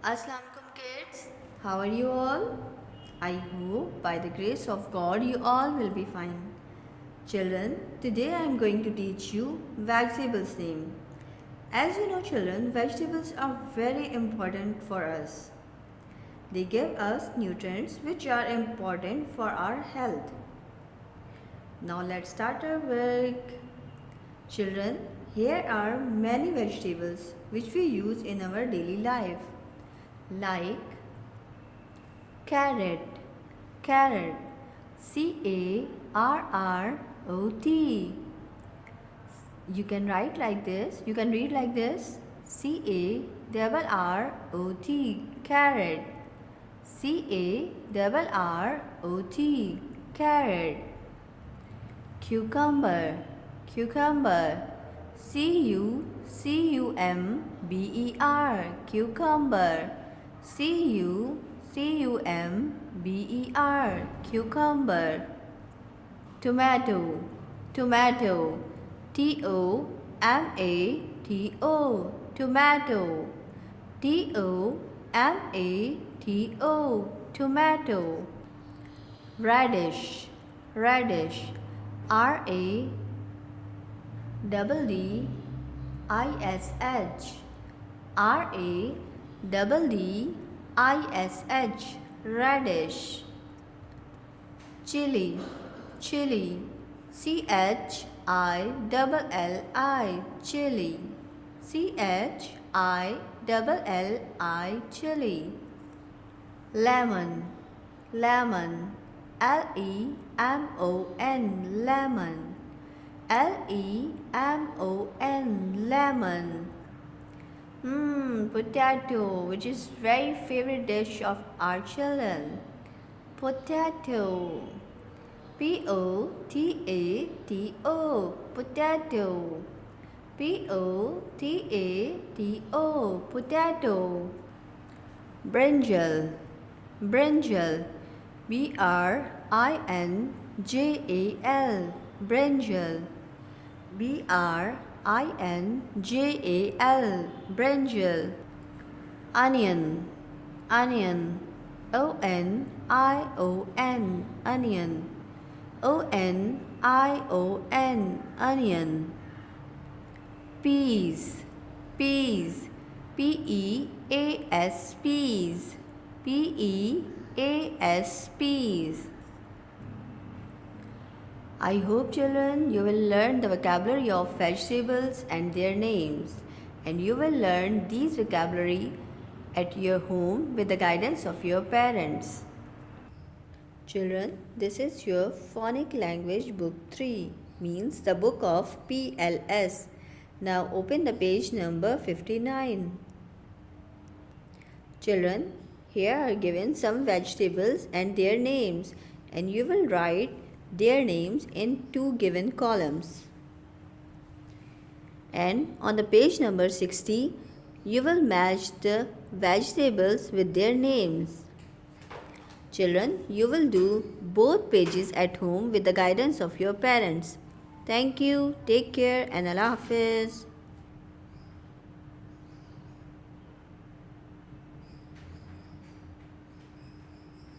Assalamualaikum kids, how are you all? I hope by the grace of God you all will be fine. Children, today I am going to teach you vegetables name. As you know children, vegetables are very important for us. They give us nutrients which are important for our health. Now let's start our work. Children, here are many vegetables which we use in our daily life, like carrot, carrot, C-A-R-R-O-T. You can write like this, you can read like this, C-A-R-R-O-T, carrot, C-A-R-R-O-T, carrot. Cucumber, cucumber, C-U-C-U-M-B-E-R, cucumber, C-U-C-U-M-B-E-R, cucumber. Tomato, tomato, T-O-M-A-T-O, tomato, T-O-M-A-T-O, tomato. Radish, radish, R-A-D-D-I-S-H, R-A-D-D-I-S-H, radish. Chili, chili, C-H-I-L-L-I, chili, C-H-I-L-L-I, chili. Lemon, lemon, L-E-M-O-N, lemon, L-E-M-O-N, lemon. Potato, which is very favorite dish of our children. Potato, P-O-T-A-T-O, potato, P-O-T-A-T-O, potato. Brinjal, brinjal, B-R-I-N-J-A-L, brinjal, B-R-I-N-J-A-L, brinjal. Onion, onion, O-N-I-O-N, onion, O-N-I-O-N, onion. Peas, peas, P-E-A-S, peas, P-E-A-S, peas. I hope children you will learn the vocabulary of vegetables and their names, and you will learn these vocabulary at your home with the guidance of your parents. Children, this is your Phonic Language Book 3, means the book of PLS. Now open the page number 59. Children, here are given some vegetables and their names, and you will write their names in 2 given columns. And on the page number 60, you will match the vegetables with their names. Children, you will do both pages at home with the guidance of your parents. Thank you, take care, and Allah Hafiz.